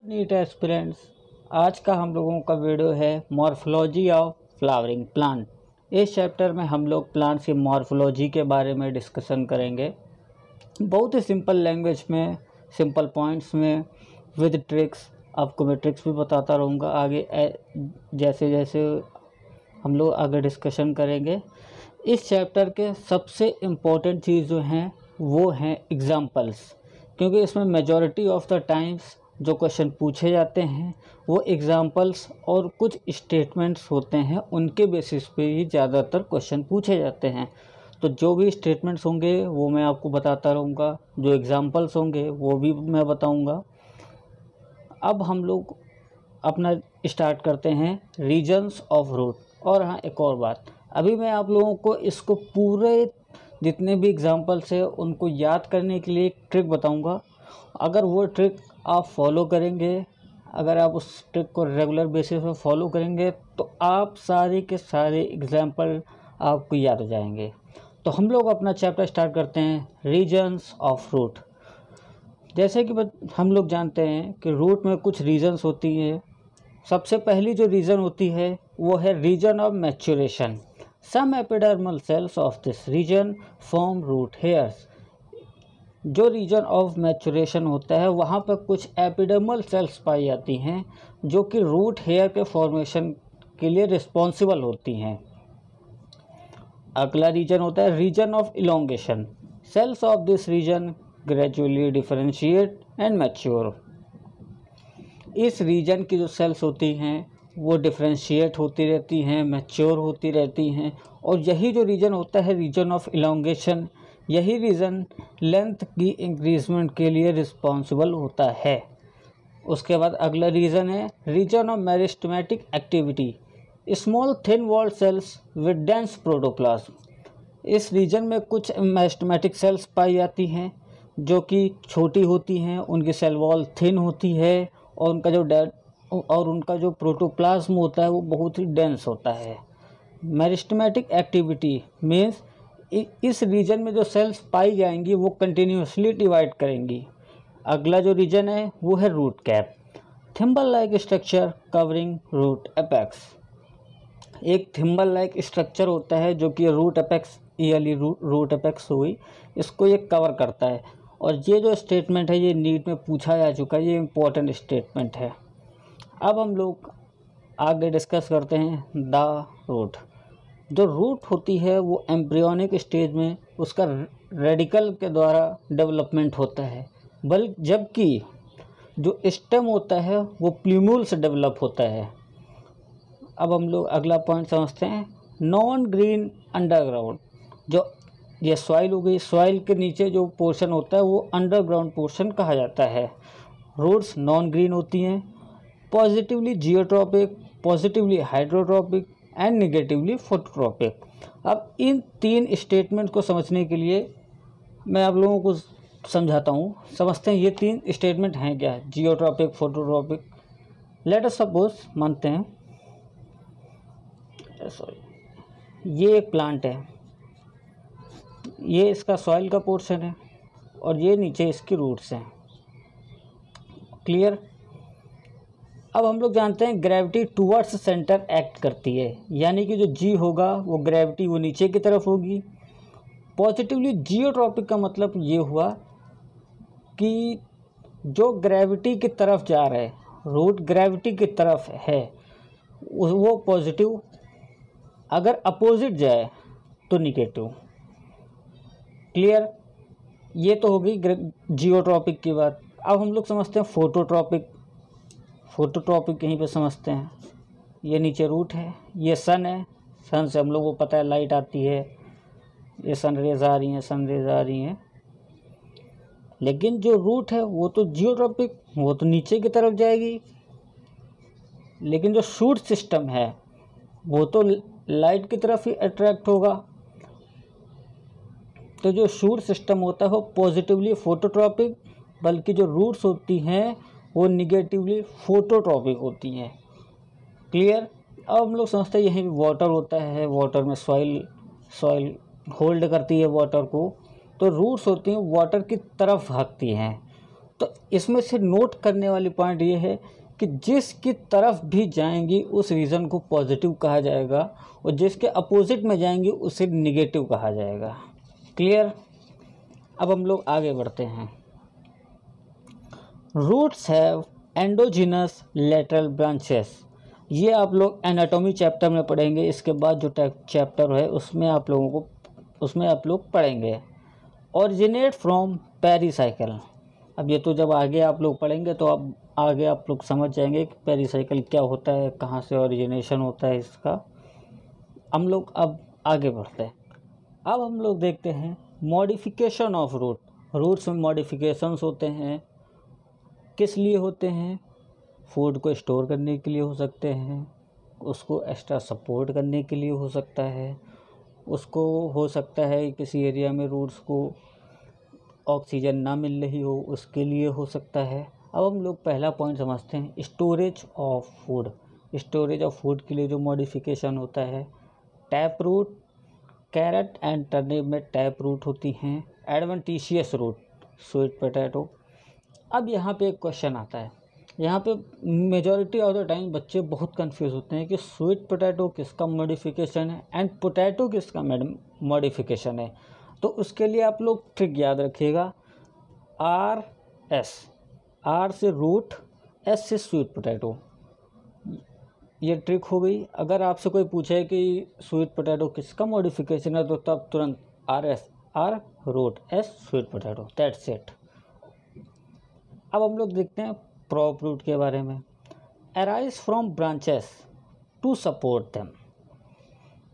NEET aspirants, आज का हम लोगों का वीडियो है मॉर्फोलॉजी ऑफ फ्लावरिंग प्लांट। इस चैप्टर में हम लोग प्लांट्स की मॉर्फोलॉजी के बारे में डिस्कशन करेंगे, बहुत ही सिंपल लैंग्वेज में, सिंपल पॉइंट्स में, विद ट्रिक्स। आपको मैं ट्रिक्स भी बताता रहूँगा आगे जैसे जैसे हम लोग आगे डिस्कशन करेंगे। इस चैप्टर के सबसे इम्पोर्टेंट चीज़ जो हैं वो हैं एग्ज़ाम्पल्स, क्योंकि इसमें मेजॉरिटी ऑफ द टाइम्स जो क्वेश्चन पूछे जाते हैं वो एग्ज़ाम्पल्स और कुछ स्टेटमेंट्स होते हैं, उनके बेसिस पे ही ज़्यादातर क्वेश्चन पूछे जाते हैं। तो जो भी स्टेटमेंट्स होंगे वो मैं आपको बताता रहूँगा, जो एग्ज़ाम्पल्स होंगे वो भी मैं बताऊँगा। अब हम लोग अपना स्टार्ट करते हैं रीजन्स ऑफ रूट। और हाँ, एक और बात, अभी मैं आप लोगों को इसको पूरे जितने भी एग्जांपल्स है उनको याद करने के लिए एक ट्रिक बताऊंगा। अगर वो ट्रिक आप फॉलो करेंगे, अगर आप उस ट्रिक को रेगुलर बेसिस पे फॉलो करेंगे तो आप सारे के सारे एग्जांपल आपको याद हो जाएंगे। तो हम लोग अपना चैप्टर स्टार्ट करते हैं रीजन्स ऑफ रूट। जैसे कि हम लोग जानते हैं कि रूट में कुछ रीजन्स होती है। सबसे पहली जो रीजन होती है वो है region of maturation. Some epidermal cells of this region form root hairs. जो रीजन ऑफ मैच्योरेशन होता है वहाँ पर कुछ एपिडर्मल सेल्स पाई जाती हैं जो कि रूट हेयर के फॉर्मेशन के लिए रिस्पॉन्सिबल होती हैं। अगला रीजन होता है region of elongation. Cells of this region gradually differentiate and mature. इस रीजन की जो सेल्स होती हैं वो डिफरेंशिएट होती रहती हैं, मैच्योर होती रहती हैं, और यही जो रीजन होता है रीजन ऑफ इलोंगेशन, यही रीजन लेंथ की इंक्रीजमेंट के लिए रिस्पॉन्सिबल होता है। उसके बाद अगला रीजन है region of meristematic activity. Small thin walled cells with dense protoplasm. इस रीजन में कुछ मेरिस्टेमेटिक सेल्स पाई जाती हैं जो कि छोटी होती हैं, उनकी सेल वॉल थिन होती है, और उनका जो प्रोटोप्लाज्म होता है वो बहुत ही डेंस होता है। मेरिस्टेमेटिक एक्टिविटी मीन्स इस रीजन में जो सेल्स पाई जाएंगी वो कंटिन्यूसली डिवाइड करेंगी। अगला जो रीजन है वो है root cap. Thimble like structure covering root apex. एक थिम्बल लाइक स्ट्रक्चर होता है जो कि रूट एपेक्स, रूट एपेक्स हुई, इसको ये कवर करता है। और ये जो स्टेटमेंट है ये नीट में पूछा जा चुका है, ये इम्पोर्टेंट स्टेटमेंट है। अब हम लोग आगे डिस्कस करते हैं द रूट। जो रूट होती है वो एम्ब्रियोनिक स्टेज में उसका रेडिकल के द्वारा डेवलपमेंट होता है, जबकि जो स्टेम होता है वो प्ल्यूम्यूल से डेवलप होता है। अब हम लोग अगला पॉइंट समझते हैं नॉन ग्रीन अंडरग्राउंड। जो ये सॉइल हो गई, सॉइल के नीचे जो पोर्शन होता है वो अंडरग्राउंड पोर्शन कहा जाता है। रूट्स नॉन ग्रीन होती हैं, positively geotropic, positively hydrotropic and negatively phototropic. अब इन तीन स्टेटमेंट को समझने के लिए मैं आप लोगों को समझाता हूँ। समझते हैं ये तीन स्टेटमेंट हैं क्या है, geotropic, phototropic. Let us suppose मानते हैं ये एक प्लांट है, ये इसका सॉइल का पोर्शन है और ये नीचे इसकी रूट्स हैं। क्लियर। अब हम लोग जानते हैं ग्रेविटी टुवर्ड्स सेंटर एक्ट करती है, यानी कि जो जी होगा वो ग्रेविटी वो नीचे की तरफ होगी। पॉजिटिवली जियोट्रॉपिक का मतलब ये हुआ कि जो ग्रेविटी की तरफ जा रहा है, रूट ग्रेविटी की तरफ है, वो पॉजिटिव। अगर अपोजिट जाए तो निगेटिव। क्लियर। ये तो होगी जियोट्रॉपिक की बात। अब हम लोग समझते हैं फोटोट्रॉपिक। फोटोट्रॉपिक यहीं पे समझते हैं। ये नीचे रूट है, ये सन है, सन से हम लोग को पता है लाइट आती है, ये सन रेज आ रही हैं, सन रेज आ रही हैं। लेकिन जो रूट है वो तो जियोट्रॉपिक, वो तो नीचे की तरफ जाएगी। लेकिन जो शूट सिस्टम है वो तो लाइट की तरफ ही अट्रैक्ट होगा। तो जो शूट सिस्टम होता है वो पॉजिटिवली फोटोट्रॉपिक, बल्कि जो रूट्स होती हैं वो निगेटिवली फोटोट्रॉपिक होती हैं। क्लियर। अब हम लोग समझते हैं यहीं वाटर होता है, वाटर में सॉइल होल्ड करती है वाटर को, तो रूट्स होती हैं वाटर की तरफ भागती हैं तो इसमें से नोट करने वाली पॉइंट ये है कि जिसकी तरफ भी जाएंगी उस रीज़न को पॉजिटिव कहा जाएगा और जिसके अपोजिट में जाएंगी उसे निगेटिव कहा जाएगा। क्लियर? अब हम लोग आगे बढ़ते हैं। Roots have endogenous lateral branches. ये आप लोग एनाटॉमी चैप्टर में पढ़ेंगे। इसके बाद जो चैप्टर है उसमें आप लोग पढ़ेंगे। Originate from pericycle. अब ये तो जब आगे आप लोग पढ़ेंगे तो अब आगे आप लोग समझ जाएंगे कि पेरिसाइकिल क्या होता है, कहाँ से ओरिजिनेशन होता है इसका। हम लोग अब आगे बढ़ते हैं। अब हम लोग देखते हैं मॉडिफिकेशन ऑफ रूट। रूट्स में मॉडिफिकेशंस होते हैं। किस लिए होते हैं? फूड को स्टोर करने के लिए हो सकते हैं, उसको एक्स्ट्रा सपोर्ट करने के लिए हो सकता है, उसको हो सकता है किसी एरिया में रूट्स को ऑक्सीजन ना मिल रही हो उसके लिए हो सकता है। अब हम लोग पहला पॉइंट समझते हैं, storage of food. Storage of food के लिए जो मॉडिफिकेशन होता है, tap root, carrot and turnip में टैप रूट होती हैं, एडवेंटिशियस रूट, स्वीट पोटैटो। अब यहाँ पे एक क्वेश्चन आता है। यहाँ पे मेजॉरिटी ऑफ द टाइम बच्चे बहुत कंफ्यूज होते हैं कि स्वीट पोटैटो किसका मॉडिफिकेशन है एंड पोटैटो किसका मॉडिफिकेशन है। तो उसके लिए आप लोग ट्रिक याद रखिएगा, आर से रूट, एस से स्वीट पोटैटो। ये ट्रिक हो गई। अगर आपसे कोई पूछे कि स्वीट पोटैटो किसका मॉडिफिकेशन है तो तब तुरंत आर root, as sweet potato, that's it. अब हम लोग देखते हैं प्रॉप रूट के बारे में। Arise from branches to support them.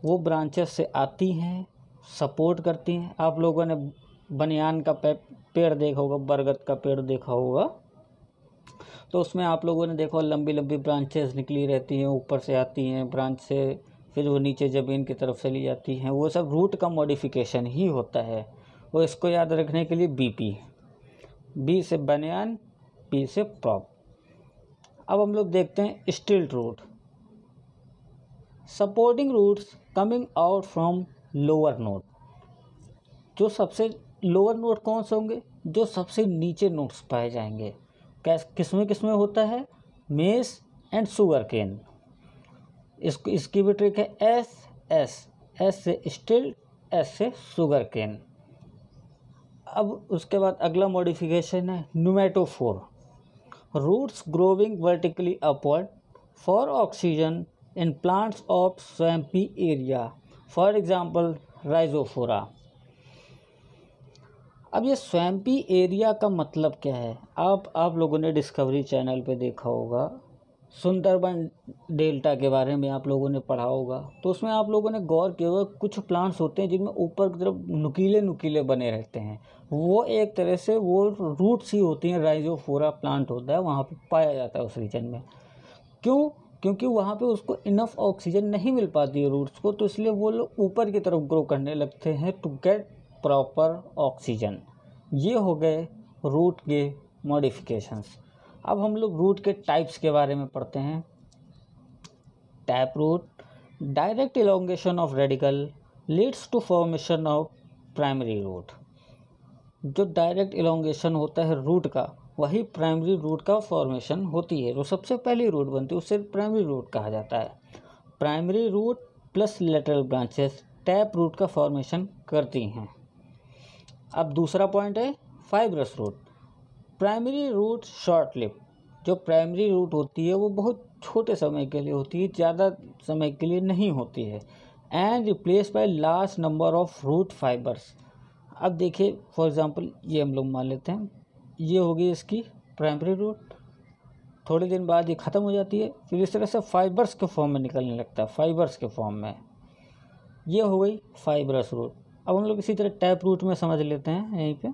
वो ब्रांचेस से आती हैं, सपोर्ट करती हैं। आप लोगों ने बनियान का पेड़ देखा होगा, बरगद का पेड़ देखा होगा, तो उसमें आप लोगों ने देखा लंबी लंबी ब्रांचेस निकली रहती हैं, ऊपर से आती हैं ब्रांच से, फिर वो नीचे ज़मीन की तरफ चली जाती हैं। वो सब रूट का मॉडिफिकेशन ही होता है। वो इसको याद रखने के लिए बी से बनियान, पी से प्रॉप। अब हम लोग देखते हैं stilt root. Supporting roots coming out from lower node. जो सबसे लोअर नोड कौन से होंगे? जो सबसे नीचे नोड्स पाए जाएंगे। किसमें होता है? Maize and sugar cane. इसकी भी ट्रिक है एस से स्टिल्ट, एस से शुगर केन। अब उसके बाद अगला मॉडिफिकेशन है pneumatophore. Roots growing vertically upward for oxygen in plants of swampy area, for example rhizophora. अब ये स्वैम्पी एरिया का मतलब क्या है? आप लोगों ने डिस्कवरी चैनल पे देखा होगा, सुंदरबन डेल्टा के बारे में आप लोगों ने पढ़ा होगा। तो उसमें आप लोगों ने गौर किया होगा कुछ प्लांट्स होते हैं जिनमें ऊपर की तरफ नुकीले बने रहते हैं। वो एक तरह से वो रूट्स ही होती हैं। राइजोफोरा प्लांट होता है, वहाँ पे पाया जाता है उस रीजन में। क्यों? क्योंकि वहाँ पे उसको इनफ ऑक्सीजन नहीं मिल पाती है रूट्स को, तो इसलिए वो लोग ऊपर की तरफ ग्रो करने लगते हैं टू गेट प्रॉपर ऑक्सीजन। ये हो गए रूट के मॉडिफिकेशंस। अब हम लोग रूट के टाइप्स के बारे में पढ़ते हैं। Tap root, direct elongation of radicle leads to formation of primary root. जो डायरेक्ट इलोंगेशन होता है रूट का, वही प्राइमरी रूट का फॉर्मेशन होती है। जो सबसे पहली रूट बनती है उसे प्राइमरी रूट कहा जाता है। Primary root plus lateral branches tap root का फॉर्मेशन करती हैं। अब दूसरा पॉइंट है fibrous root. Primary root short live. जो प्राइमरी रूट होती है वो बहुत छोटे समय के लिए होती है, ज़्यादा समय के लिए नहीं होती है। And replace by large number of root fibres. अब देखिए फॉर एग्जांपल ये हम लोग मान लेते हैं, ये होगी इसकी प्राइमरी रूट। थोड़े दिन बाद ये ख़त्म हो जाती है, फिर इस तरह से फाइबर्स के फॉर्म में निकलने लगता है, फाइबर्स के फॉर्म में। ये हो गई फाइबरस रूट। अब हम लोग इसी तरह टैप रूट में समझ लेते हैं। यहीं पे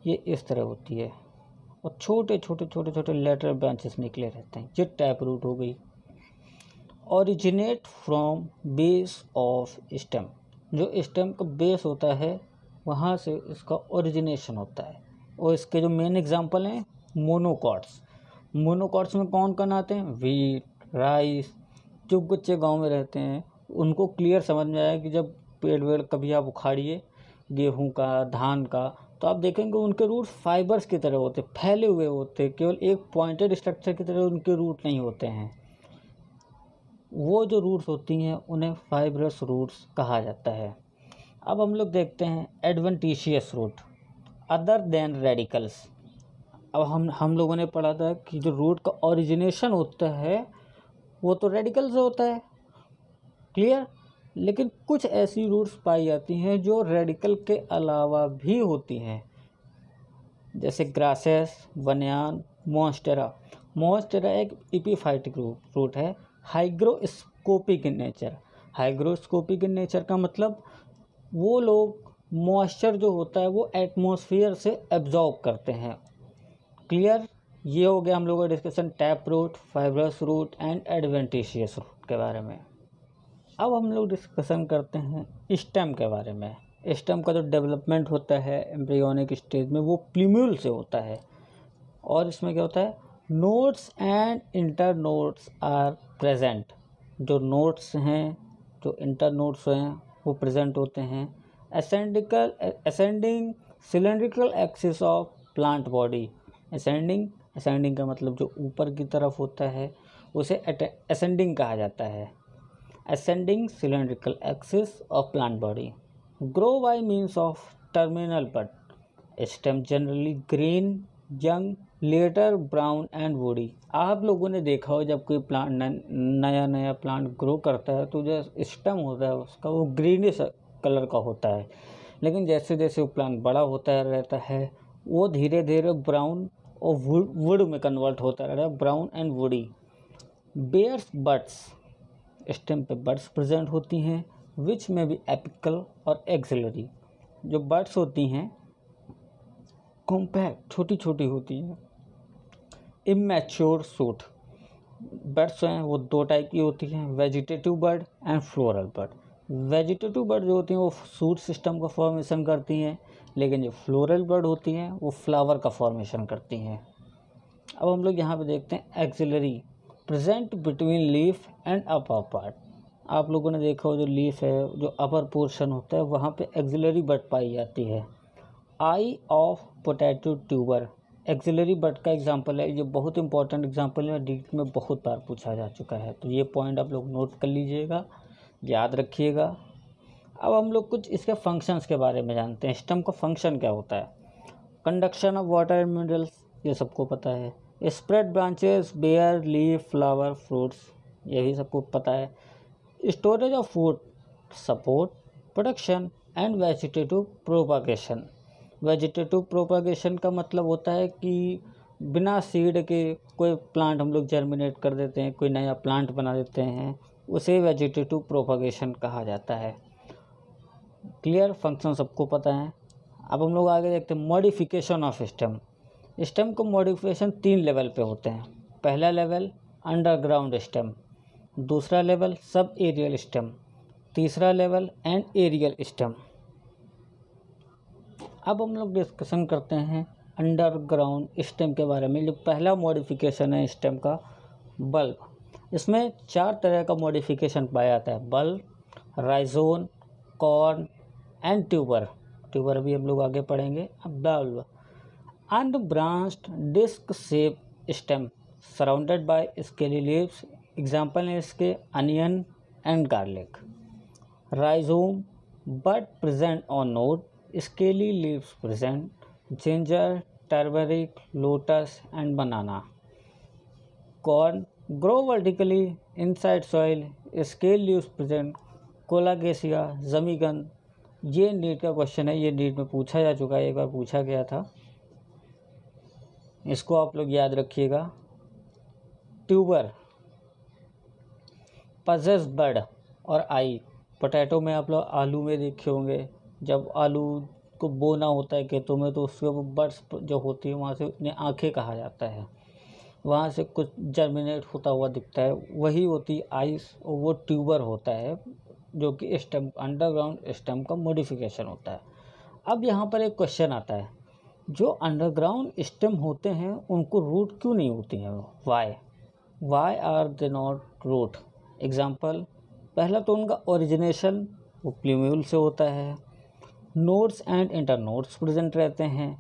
ये इस तरह होती है और छोटे छोटे लेटरल ब्रांचेस निकले रहते हैं। ये टैप रूट हो गई। Originate from base of stem. जो स्टेम का बेस होता है वहाँ से इसका ओरिजिनेशन होता है। और इसके जो मेन एग्जांपल हैं मोनोकॉट्स। मोनोकॉट्स में कौन कौन आते हैं? Wheat, rice. जो बच्चे गांव में रहते हैं उनको क्लियर समझ में आया कि जब पेड़ वेड़ कभी आप उखाड़िए गेहूं का, धान का, तो आप देखेंगे उनके रूट फाइबर्स की तरह होते, फैले हुए होते, केवल एक पॉइंटेड स्ट्रक्चर की तरह उनके रूट नहीं होते हैं। वो जो रूट्स होती हैं उन्हें फाइब्रस रूट्स कहा जाता है। अब हम लोग देखते हैं adventitious root other than radicles. अब हम लोगों ने पढ़ा था कि जो रूट का ओरिजिनेशन होता है वो तो रेडिकल से होता है, क्लियर। लेकिन कुछ ऐसी रूट्स पाई जाती हैं जो रेडिकल के अलावा भी होती हैं, जैसे ग्रासेस, बनियान, मोन्स्टेरा। मोन्स्टेरा एक एपिफाइटिक रूट है, hygroscopic in nature. Hygroscopic in nature का मतलब वो लोग मॉइस्चर जो होता है वो एटमॉस्फेयर से एब्जॉर्ब करते हैं, क्लियर। ये हो गया हम लोगों का discussion tap root, fibrous root and adventitious root के बारे में। अब हम लोग डिस्कशन करते हैं स्टेम के बारे में। स्टेम का जो डेवलपमेंट होता है एम्ब्रियोनिक स्टेज में वो प्लूम्यूल से होता है, और इसमें क्या होता है, nodes and internodes are present. जो नोड्स हैं, जो इंटर नोड्स हैं वो प्रेजेंट होते हैं। Ascending cylindrical axis of plant body. Ascending का मतलब जो ऊपर की तरफ होता है उसे असेंडिंग कहा जाता है। Ascending cylindrical axis of plant body. Grow by means of terminal bud. Stem generally green, young, later brown and woody. आप लोगों ने देखा हो जब कोई प्लांट नया नया प्लांट ग्रो करता है तो जो स्टेम होता है उसका वो ग्रीनिश कलर का होता है, लेकिन जैसे जैसे वो प्लांट बड़ा होता रहता है वो धीरे धीरे ब्राउन और वुड में कन्वर्ट होता रहता है, brown and woody. Bears buds. Stem पे बड्स प्रेजेंट होती हैं विच में भी एपिकल और एक्सिलरी। जो बड्स होती हैं कॉम्पैक्ट छोटी छोटी होती हैं। Immature shoot. बर्ड्स हैं वो दो टाइप की होती हैं, vegetative bird and floral bird. Vegetative bird जो होती हैं वो शूट सिस्टम का फॉर्मेशन करती हैं, लेकिन जो फ्लोरल बर्ड होती हैं वो फ्लावर का फॉर्मेशन करती हैं। अब हम लोग यहाँ पे देखते हैं axillary, present between leaf and upper part. आप लोगों ने देखा हो जो लीफ है, जो अपर पोर्शन होता है वहाँ पे एक्सिलरी बर्ड पाई जाती है। Eye of potato tuber axillary bud का एग्जाम्पल है, ये बहुत इंपॉर्टेंट एग्जाम्पल है, डीट में बहुत बार पूछा जा चुका है, तो ये पॉइंट आप लोग नोट कर लीजिएगा, याद रखिएगा। अब हम लोग कुछ इसके फंक्शंस के बारे में जानते हैं। स्टेम का फंक्शन क्या होता है, conduction of water and minerals, ये सबको पता है। Spread branches, bear leaf, flower, fruits, ये भी सबको पता है। Storage of food, support, production and vegetative propagation. Vegetative propagation का मतलब होता है कि बिना सीड के कोई प्लांट हम लोग जर्मिनेट कर देते हैं, कोई नया प्लांट बना देते हैं, उसे वेजिटेटिव प्रोपागेशन कहा जाता है। क्लियर, फंक्शन सबको पता है। अब हम लोग आगे देखते हैं मॉडिफिकेशन ऑफ स्टेम। स्टेम को मॉडिफिकेशन 3 लेवल पे होते हैं। पहला लेवल अंडरग्राउंड स्टेम, दूसरा लेवल सब एरियल स्टेम, तीसरा लेवल एंड एरियल स्टेम। अब हम लोग डिस्कशन करते हैं अंडरग्राउंड स्टेम के बारे में। जो पहला मॉडिफिकेशन है स्टेम का, बल्ब। इसमें 4 तरह का मॉडिफिकेशन पाया जाता है, bulb, rhizome, corm and tuber. Tuber भी हम लोग आगे पढ़ेंगे। अब bulb, unbranched disc shape stem surrounded by scaly leaves. Example है इसके onion and garlic. Rhizome, bud present on node, scaly leaves present, ginger, turmeric, lotus and banana. Corn, grow vertically inside soil, scale leaves present, कोलागेसिया, जमीगन। ये NEET का question है, ये NEET में पूछा जा चुका है, एक बार पूछा गया था, इसको आप लोग याद रखिएगा। ट्यूबर, पजेस बड और आई। पोटैटो में आप लोग आलू में देखे होंगे, जब आलू को बोना होता है खेतों में तो उसके वो बड्स जो होती है वहाँ से उन्हें आँखें कहा जाता है, वहाँ से कुछ जर्मिनेट होता हुआ दिखता है, वही होती है आइस, और वो ट्यूबर होता है जो कि स्टेम, अंडरग्राउंड स्टेम का मॉडिफिकेशन होता है। अब यहाँ पर एक क्वेश्चन आता है, जो अंडरग्राउंड स्टेम होते हैं उनको रूट क्यों नहीं होती हैं, why are they not root. Example, पहला तो उनका ओरिजिनेशन वो प्लूम्यूल से होता है, नोड्स एंड इंटरनोड्स प्रेजेंट रहते हैं।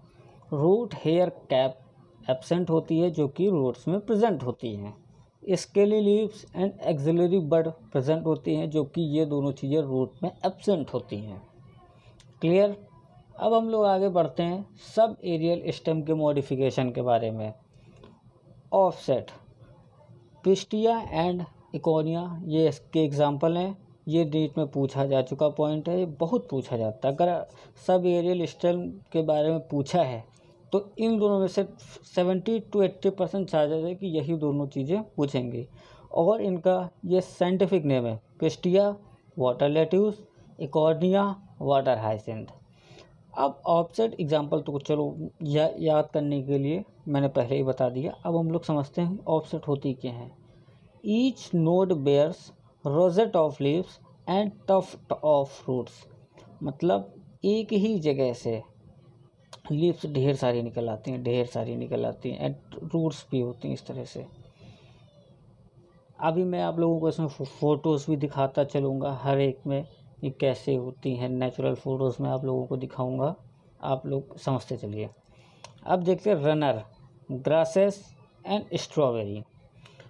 रूट हेयर कैप एब्सेंट होती है जो कि रूट्स में प्रेजेंट होती हैं। Scaly leaves and axillary bud present होती हैं जो कि ये दोनों चीज़ें रूट में एब्सेंट होती हैं। क्लियर। अब हम लोग आगे बढ़ते हैं सब एरियल स्टेम के मॉडिफिकेशन के बारे में। ऑफसेट, पिस्टिया एंड इकोनिया ये इसके एग्जाम्पल हैं। ये नीट में पूछा जा चुका पॉइंट है, ये बहुत पूछा जाता है। अगर सब एरियल स्टेम के बारे में पूछा है तो इन दोनों में से 70 to 80% चांसेस है कि यही दोनों चीज़ें पूछेंगी। और इनका ये साइंटिफिक नेम है पिस्टिया वाटर लेट्यूस, इकोनिया वाटर हाइसिंथ। अब ऑफसेट एग्जाम्पल तो चलो याद करने के लिए मैंने पहले ही बता दिया। अब हम लोग समझते हैं ऑफसेट होती क्या है। Each node bears rosette of leaves and tuft of roots, मतलब एक ही जगह से लीव्स ढेर सारी निकल आती हैं एंड रूट्स भी होती हैं इस तरह से। अभी मैं आप लोगों को इसमें फ़ोटोज़ भी दिखाता चलूँगा हर एक में ये कैसे होती हैं। नेचुरल फ़ोटोज़ में आप लोगों को दिखाऊँगा, आप लोग समझते चलिए। अब देखते हैं रनर, ग्रासेस एंड स्ट्रॉबेरी।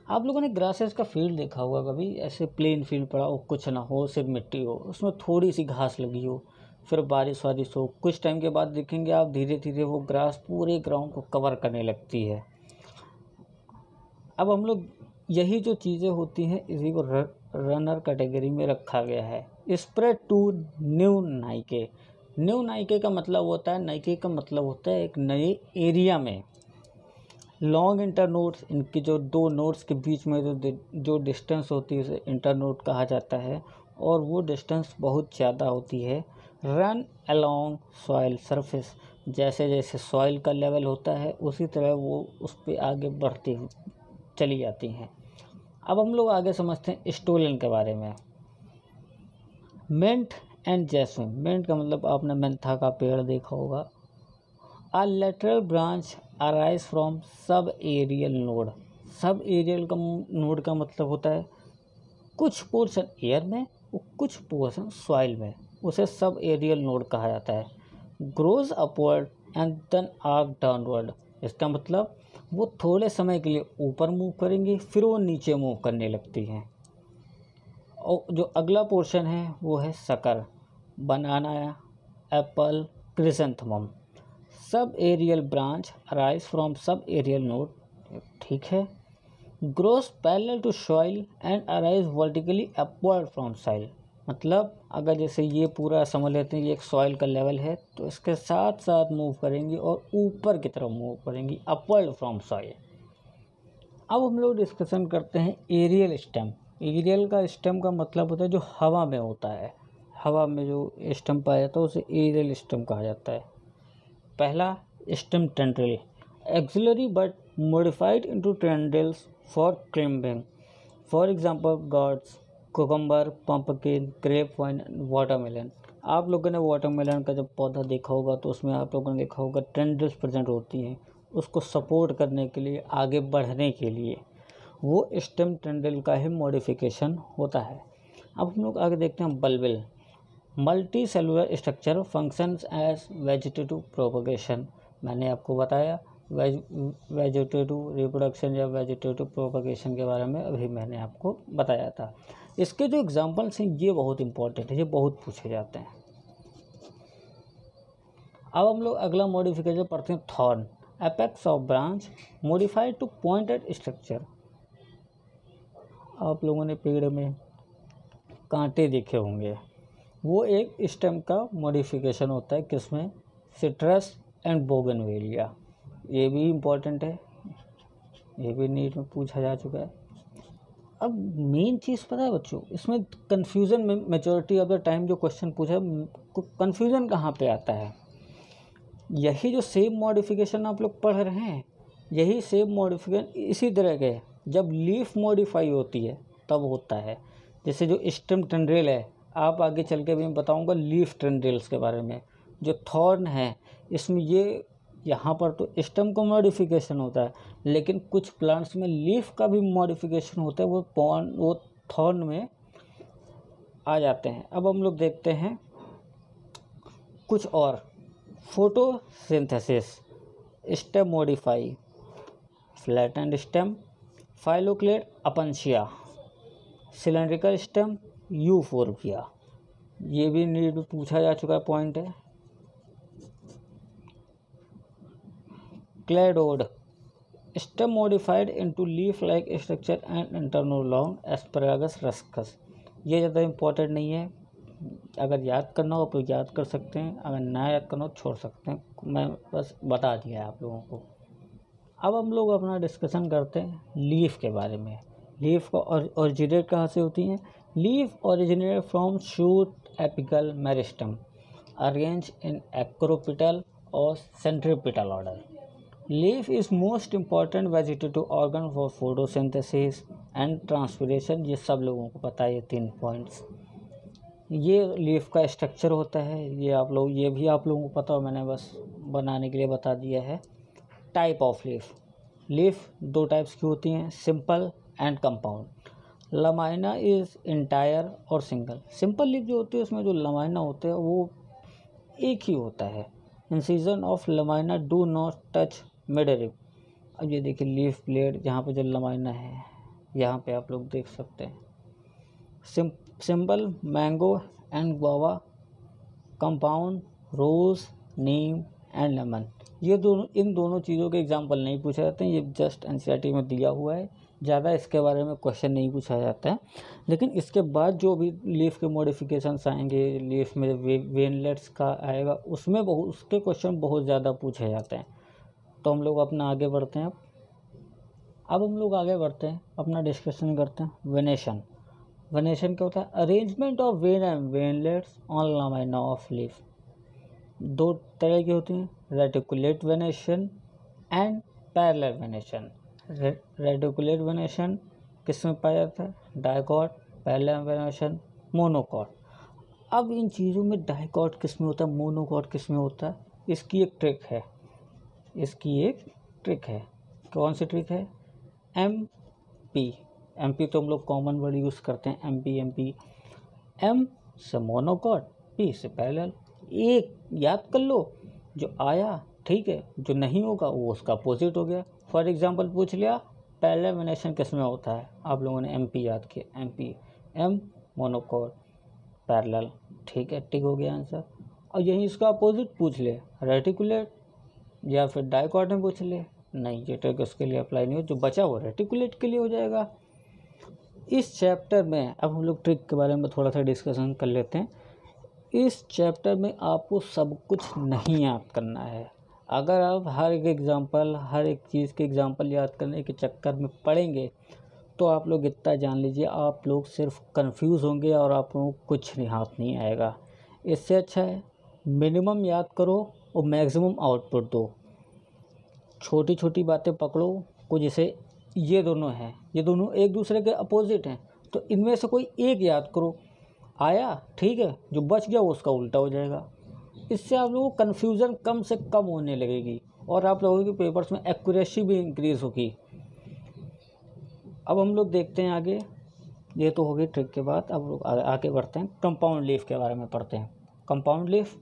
आप लोगों ने ग्रासेस का फील्ड देखा होगा कभी, ऐसे प्लेन फील्ड पड़ा हो, कुछ ना हो, सिर्फ मिट्टी हो, उसमें थोड़ी सी घास लगी हो, फिर बारिश वारिश हो, कुछ टाइम के बाद देखेंगे आप धीरे धीरे वो ग्रास पूरे ग्राउंड को कवर करने लगती है। अब हम लोग यही जो चीज़ें होती हैं इसी को रनर कैटेगरी में रखा गया है। Spread to new niche. New niche का मतलब होता है, नाइके का मतलब होता है एक नए एरिया में। लॉन्ग इंटरनोड्स, इनकी जो दो नोड्स के बीच में जो डिस्टेंस होती है उसे इंटरनोड कहा जाता है और वो डिस्टेंस बहुत ज़्यादा होती है। रन अलोंग सॉइल सरफेस, जैसे जैसे सॉइल का लेवल होता है उसी तरह वो उस पर आगे बढ़ती चली जाती हैं। अब हम लोग आगे समझते हैं स्टोलन के बारे में। Mint and jasmine. मिंट का मतलब आपने मेंथा का पेड़ देखा होगा। A lateral branch arise from subaerial node. Subaerial का नोड का मतलब होता है कुछ पोर्शन एयर में और कुछ पोर्शन सॉइल में, उसे सब एरियल नोड कहा जाता है। Grows upward and then arch downward, इसका मतलब वो थोड़े समय के लिए ऊपर मूव करेंगी फिर वो नीचे मूव करने लगती हैं। और जो अगला पोर्शन है वो है sucker, banana, apple, chrysanthemum. Subaerial branch arise from subaerial node, ठीक है। Grows parallel to soil and arise vertically upward from soil, मतलब अगर जैसे ये पूरा समझ लेते हैं ये एक सॉइल का लेवल है तो इसके साथ साथ मूव करेंगी और ऊपर की तरफ मूव करेंगी, अपवर्ड फ्रॉम सॉइल। अब हम लोग डिस्कशन करते हैं एरियल स्टेम। एरियल का स्टेम का मतलब होता है जो हवा में होता है, हवा में जो स्टेम पाया जाता है उसे एरियल स्टेम कहा जाता है। पहला stem tendril, axillary bud modified into tendrils for climbing. For example gourds, cucumber, pumpkin, grape vine, watermelon. आप लोगों ने वाटरमेलन का जब पौधा देखा होगा तो उसमें आप लोगों ने देखा होगा टेंड्रिल्स प्रेजेंट होती हैं उसको सपोर्ट करने के लिए, आगे बढ़ने के लिए। वो स्टेम टेंड्रिल का ही मॉडिफिकेशन होता है। अब हम लोग आगे देखते हैं bulbil. Multicellular structure functions as vegetative propagation. मैंने आपको बताया वेजिटेटिव रिप्रोडक्शन या वेजिटेटिव प्रोपगेशन के बारे में अभी मैंने आपको बताया था। इसके जो एग्जांपल्स हैं ये बहुत इंपॉर्टेंट है, ये बहुत पूछे जाते हैं। अब हम लोग अगला मॉडिफिकेशन पढ़ते हैं thorn, apex of branch modified to pointed structure. आप लोगों ने पेड़ में कांटे देखे होंगे, वो एक स्टेम का मॉडिफिकेशन होता है, किसमें, सिट्रस एंड बोगनवेलिया। ये भी इम्पोर्टेंट है, ये भी नीट में पूछा जा चुका है। अब मेन चीज़ पता है बच्चों, इसमें कन्फ्यूज़न में मेजॉरिटी ऑफ द टाइम जो क्वेश्चन पूछा कन्फ्यूज़न कहाँ पे आता है। यही जो सेम मॉडिफिकेशन आप लोग पढ़ रहे हैं, यही सेम मॉडिफिकेशन इसी तरह के जब लीफ मॉडिफाई होती है तब होता है। जैसे जो स्टेम टेंड्रिल है, आप आगे चल के भी मैं बताऊंगा लीफ टेंड्रिल्स के बारे में। जो थॉर्न है इसमें ये यहाँ पर तो स्टेम का मॉडिफिकेशन होता है, लेकिन कुछ प्लांट्स में लीफ का भी मॉडिफिकेशन होता है, वो थॉर्न में आ जाते हैं। अब हम लोग देखते हैं कुछ और photosynthesis, stem modify, flattened stem, phylloclade Opuntia, cylindrical stem, Euphorbia. ये भी नीट में पूछा जा चुका पॉइंट है। Cladode, stem modified into leaf like structure and internal long Asparagus Ruscus. ये ज़्यादा इम्पोर्टेंट नहीं है, अगर याद करना हो तो याद कर सकते हैं, अगर ना याद करना हो छोड़ सकते हैं, मैं बस बता दिया है आप लोगों को। अब हम लोग अपना डिस्कशन करते हैं लीफ के बारे में। लीफ का ओरिजिनेट कहाँ से होती हैं? Leaf originate from shoot apical meristem arrange in acropetal और centripetal order. Leaf is most important vegetative organ for photosynthesis and transpiration. ये सब लोगों को पता है, ये 3 पॉइंट्स। ये लीफ का स्ट्रक्चर होता है, ये भी आप लोगों को पता हो, मैंने बस बनाने के लिए बता दिया है। टाइप ऑफ लीफ 2 टाइप्स की होती हैं, simple and compound. Lamina is entire और सिंगल। सिंपल लीफ जो होती है उसमें जो लमाइना होते हैं वो एक ही होता है। Incision of lamina do not touch mid rib. अब ये देखिए लीफ प्लेट, जहाँ पे जो लमाइना है यहाँ पे आप लोग देख सकते हैं। Simple mango and guava, compound rose, neem and lemon. इन दोनों चीज़ों के एग्जाम्पल नहीं पूछे जाते हैं, ये जस्ट एनसीईआरटी में दिया हुआ है, ज़्यादा इसके बारे में क्वेश्चन नहीं पूछा जाता है। लेकिन इसके बाद जो भी लीफ के मॉडिफिकेशंस आएंगे, लीफ में वेनलेट्स का आएगा, उसके क्वेश्चन बहुत ज़्यादा पूछे जाते हैं। तो हम लोग अपना आगे बढ़ते हैं। अब हम लोग आगे बढ़ते हैं, अपना डिस्कशन करते हैं वेनेशन। वेनेशन क्या होता है? Arrangement of when and veinlets on lamina of leaf. 2 तरह की होती हैं, reticulate venation and parallel venation. Reticulate venation किस में पाया जाता है? डाइकॉट। Parallel venation monocot. अब इन चीज़ों में डाइकॉट किस में होता है, मोनोकॉट किस में होता है, इसकी एक ट्रिक है। कौन सी ट्रिक है? एमपी तो हम लोग कॉमन वर्ड यूज़ करते हैं, एमपी। एम से मोनोकॉट, पी से पैरेलल। एक याद कर लो, जो आया ठीक है, जो नहीं होगा वो उसका अपोजिट हो गया। फॉर एग्जांपल पूछ लिया पैरेलल वेनेशन किस में होता है, आप लोगों ने एमपी याद किया, एम मोनोकॉट, पैरेलल, ठीक है, टिक हो गया आंसर। और यहीं इसका अपोजिट पूछ ले, रेटिकुलेट या फिर डाइकॉट में पूछ ले, नहीं, ये ट्रिक उसके लिए अप्लाई नहीं हो, जो बचा वो रेटिकुलेट के लिए हो जाएगा। इस चैप्टर में अब हम लोग ट्रिक के बारे में थोड़ा सा डिस्कशन कर लेते हैं। इस चैप्टर में आपको सब कुछ नहीं याद करना है। अगर आप हर एक चीज़ के एग्जांपल याद करने के चक्कर में पड़ेंगे तो आप लोग इतना जान लीजिए, आप लोग सिर्फ कंफ्यूज होंगे और आप लोगों को कुछ नहीं हाथ नहीं आएगा। इससे अच्छा है मिनिमम याद करो और मैक्सिमम आउटपुट दो। छोटी छोटी बातें पकड़ो को, जैसे ये दोनों हैं, ये दोनों एक दूसरे के अपोजिट हैं, तो इनमें से कोई एक याद करो, आया ठीक है, जो बच गया वो उसका उल्टा हो जाएगा। इससे आप लोगों को कन्फ्यूज़न कम से कम होने लगेगी और आप लोगों के पेपर्स में एक्यूरेसी भी इंक्रीज़ होगी। अब हम लोग देखते हैं आगे, ये तो हो गई ट्रिक के बाद। अब लोग आगे बढ़ते हैं, कंपाउंड लीफ के बारे में पढ़ते हैं। Compound leaf,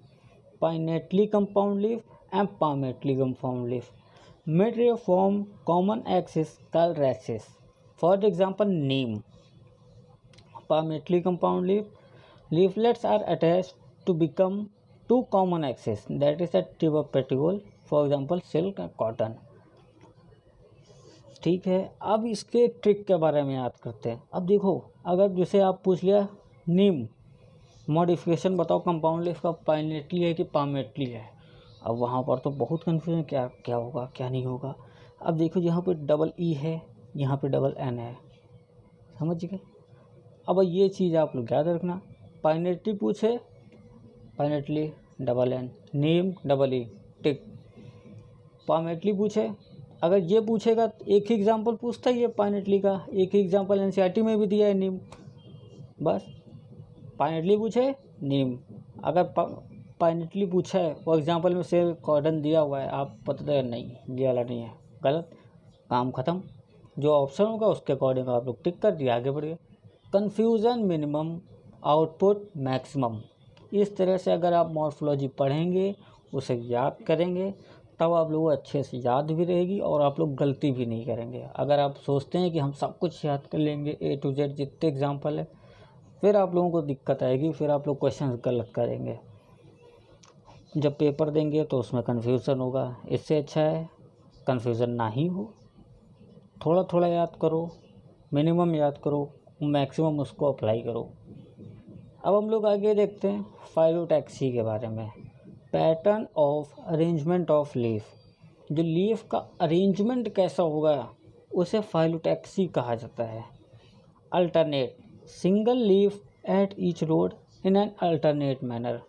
pinnately compound leaf and palmately compound leaf. Material form common axis called rachis. For example, neem. Palmately compound leaflets are attached to become 2 common axes, that is the tip of petiole. For example, silk and cotton. ठीक है, अब इसके trick के बारे में याद करते हैं। अब देखो, अगर जैसे आप पूछ लिया नीम मॉडिफिकेशन बताओ कंपाउंड लीफ का, पाइनेटली है कि पामेटली है, अब वहाँ पर तो बहुत कन्फ्यूजन, क्या होगा क्या नहीं होगा। अब देखो यहाँ पे डबल ई है, यहाँ पे डबल एन है, समझ गए। अब ये चीज़ आप लोग याद रखना, पाइनेटली पूछे पाइनेटली डबल एन, नीम डबल ई, टिक। पामेटली पूछे, अगर ये पूछेगा एक ही एग्जांपल पूछता है ये पाइनेटली का, एक ही एग्जांपल एनसीईआरटी में भी दिया है नीम, बस। पाइनेटली पूछे नीम, अगर पाइनेटली पूछा है वो एग्जांपल में से कॉटन दिया हुआ है, आप पता है नहीं ये वाला नहीं है, गलत, काम ख़त्म। जो ऑप्शन होगा उसके अकॉर्डिंग आप लोग टिक कर दिया, आगे बढ़िए। Confusion minimum, output maximum. इस तरह से अगर आप मॉर्फोलॉजी पढ़ेंगे, उसे याद करेंगे, तब आप लोगों को अच्छे से याद भी रहेगी और आप लोग गलती भी नहीं करेंगे। अगर आप सोचते हैं कि हम सब कुछ याद कर लेंगे A to Z जितने एग्जाम्पल है, फिर आप लोगों को दिक्कत आएगी, फिर आप लोग क्वेश्चन गलत करेंगे। जब पेपर देंगे तो उसमें कन्फ्यूज़न होगा। इससे अच्छा है कन्फ्यूज़न ना ही हो, थोड़ा थोड़ा याद करो, मिनिमम याद करो, मैक्सिमम उसको अप्लाई करो। अब हम लोग आगे देखते हैं फाइलोटैक्सी के बारे में। Pattern of arrangement of leaf, जो लीफ का अरेंजमेंट कैसा होगा उसे फाइलोटैक्सी कहा जाता है। Alternate single leaf at each node in an alternate manner.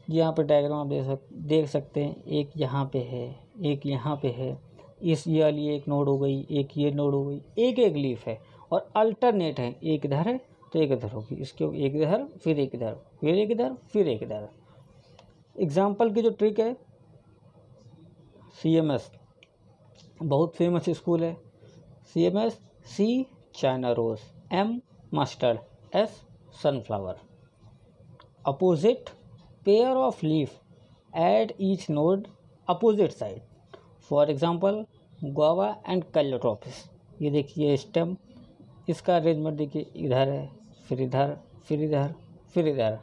यहाँ पे डायग्राम आप देख सकते हैं, एक यहाँ पे है, एक यहाँ पे है, ये वाली एक नोड हो गई, एक ये नोड हो गई, एक एक लीफ है और अल्टरनेट है, एक इधर है तो एक इधर होगी, इसके एक इधर फिर एक इधर फिर एक इधर फिर एक इधर। एग्जाम्पल की जो ट्रिक है, CMS बहुत फेमस स्कूल है। CMS C China rose, M mustard, S sunflower. Opposite pair of leaf at each node opposite side, for example guava and calotropis. ये देखिए स्टेम, इसका अरेंजमेंट देखिए, इधर है फिर इधर फिर इधर फिर इधर।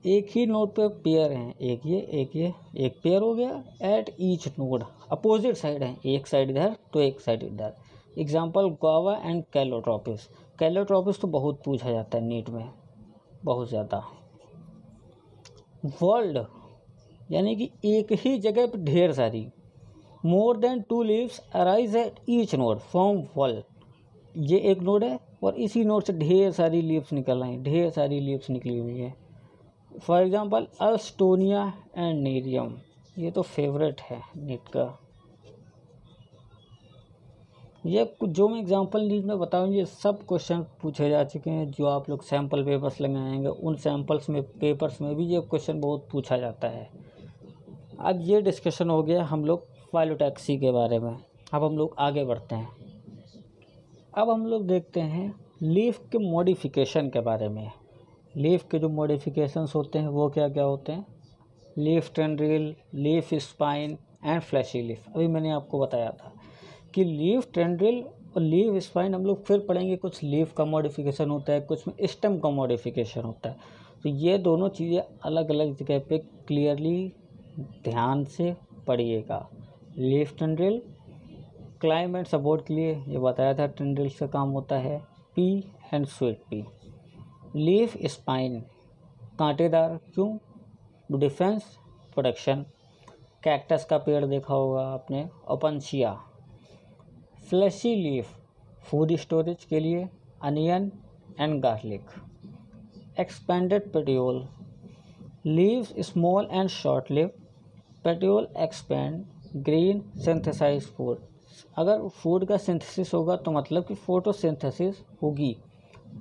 एक ही नोड पे पेयर हैं, एक ये एक पेयर हो गया। Eight each node opposite side है, एक साइड इधर तो एक साइड इधर। Example guava and Calotropis. Calotropis तो बहुत पूछा जाता है नीट में, बहुत ज़्यादा। वर्ल्ड यानी कि एक ही जगह पर ढेर सारी, more than 2 leaves arise at each node from wall. ये एक नोड है और इसी नोड से ढेर सारी लीव्स निकल रही हैं, ढेर सारी लीव्स निकली हुई है। फॉर एग्जांपल अल्स्टोनिया एंड नेरियम, ये तो फेवरेट है नीट का। ये जो मैं एग्जांपल नीट में बताऊँ, ये सब क्वेश्चन पूछे जा चुके हैं। जो आप लोग सैम्पल पेपर्स लगाएंगे उन सैम्पल्स में पेपर्स में भी ये क्वेश्चन बहुत पूछा जाता है। अब ये डिस्कशन हो गया हम लोग फाइलोटैक्सी के बारे में। अब हम लोग आगे बढ़ते हैं। अब हम लोग देखते हैं लीफ के मॉडिफिकेशन के बारे में। लीफ के जो मॉडिफिकेशंस होते हैं वो क्या क्या होते हैं? Leaf tendril, leaf spine and fleshy leaf. अभी मैंने आपको बताया था कि लीफ टेंड्रिल और लीफ स्पाइन हम लोग फिर पढ़ेंगे। कुछ लीफ का मॉडिफिकेशन होता है, कुछ में स्टेम का मॉडिफिकेशन होता है। तो ये दोनों चीज़ें अलग अलग जगह पे क्लियरली ध्यान से पढ़िएगा। Leaf tendril climb and support के लिए ये बताया था, टेंड्रिल का काम होता है P and sweet pea. Leaf spine कांटेदार, क्यों? Defence protection. कैक्टस का पेड़ देखा होगा आपने, opuntia. Fleshy leaf food storage के लिए, onion and garlic. Expanded petiole, leaves small and short live, petiole expand, green synthesise food. अगर फूड का सिंथेसिस होगा तो मतलब कि फोटोसिंथेसिस होगी।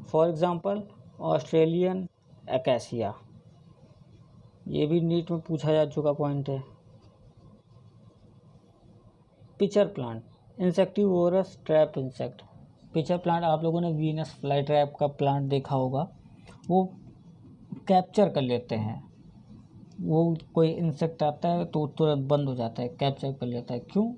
फॉर एग्जांपल ऑस्ट्रेलियन एकेसिया, ये भी नीट में पूछा जा चुका पॉइंट है। Pitcher plant, insectivorous trap insect. Pitcher plant आप लोगों ने वीनस फ्लाई ट्रैप का प्लांट देखा होगा, वो कैप्चर कर लेते हैं। वो कोई इंसेक्ट आता है तो तुरंत बंद हो जाता है, कैप्चर कर लेता है। क्यों?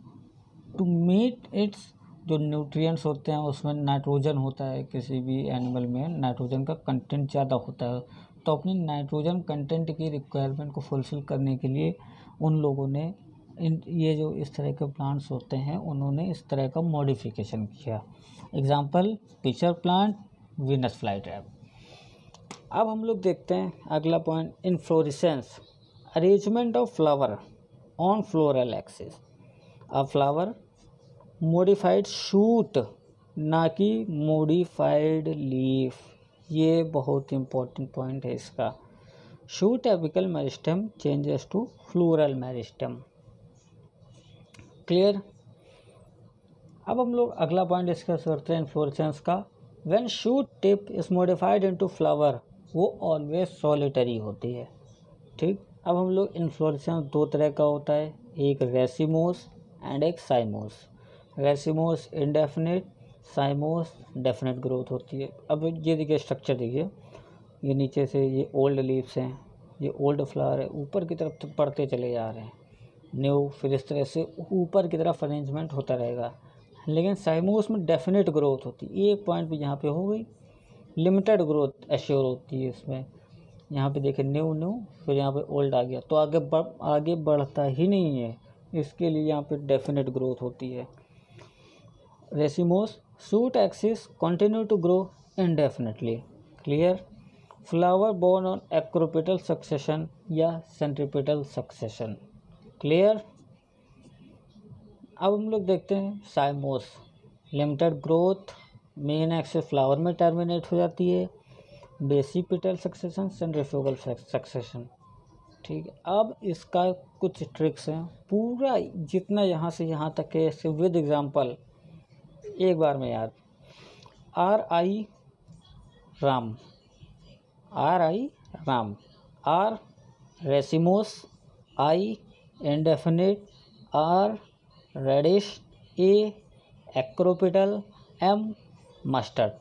टू मीट इट्स जो न्यूट्रिएंट्स होते हैं उसमें नाइट्रोजन होता है, किसी भी एनिमल में नाइट्रोजन का कंटेंट ज़्यादा होता है। तो अपनी नाइट्रोजन कंटेंट की रिक्वायरमेंट को फुलफ़िल करने के लिए उन लोगों ने ये जो इस तरह के प्लांट्स होते हैं उन्होंने इस तरह का मॉडिफिकेशन किया। Example pitcher plant, Venus fly trap. अब हम लोग देखते हैं अगला point, inflorescence, arrangement of flower on floral axis. A flower modified shoot, ना कि मॉडिफाइड लीफ। ये बहुत इंपॉर्टेंट पॉइंट है इसका। Shoot apical meristem changes to floral meristem. Clear? अब हम लोग अगला पॉइंट डिस्कस करते हैं इन्फ्लोरेसेंस का। When shoot tip is modified into flower, वो ऑलवेज सॉलिटरी होती है। ठीक, अब हम लोग इन्फ्लोरेसेंस दो तरह का होता है, एक रेसिमोस एंड एक साइमोस। रेसिमोस इंडेफिनिट, साइमोस डेफिनेट ग्रोथ होती है। अब ये देखिए स्ट्रक्चर देखिए, ये नीचे से ये ओल्ड लीव्स हैं, ये ओल्ड फ्लावर है, ऊपर की तरफ तो पड़ते चले जा रहे हैं न्यू, फिर इस तरह से ऊपर की तरफ अरेंजमेंट होता रहेगा। लेकिन साइमोस में डेफिनेट ग्रोथ होती है, एक पॉइंट पे यहाँ पे हो गई, लिमिटेड ग्रोथ एश्योर होती है इसमें। यहाँ पे देखें न्यू न्यू, फिर यहाँ पे ओल्ड आ गया, तो आगे बढ़ता ही नहीं है, इसके लिए यहाँ पे डेफिनेट ग्रोथ होती है। Racemose shoot axis continue to grow indefinitely, clear. Flower borne on acropetal succession या सेंट्रिपिटल सक्सेशन, क्लियर। अब हम लोग देखते हैं cymose, limited growth, main axis flower में टर्मिनेट हो जाती है, बेसिपिटल सक्सेशन, सेंट्रीफ्यूगल सक्सेशन, ठीक है। अब इसका कुछ ट्रिक्स हैं, पूरा जितना यहाँ से यहाँ तक है विद एग्जांपल एक बार में याद। RI Ram, RI Ram, R racemose, I indefinite, R radish, A acropetal, M mustard.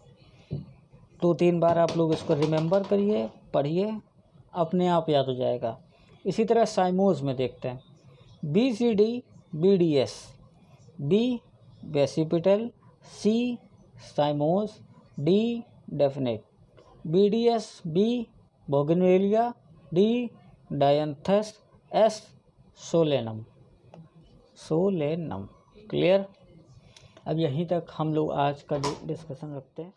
2-3 बार आप लोग इसको रिमेंबर करिए, पढ़िए, अपने आप याद हो जाएगा। इसी तरह साइमोस में देखते हैं, BCD BDS, B basipetal, C साइमोस, D definite, BDS B bougainvillea, D dianthus, S Solanum, clear. अब यहीं तक हम लोग आज का डिस्कशन रखते हैं।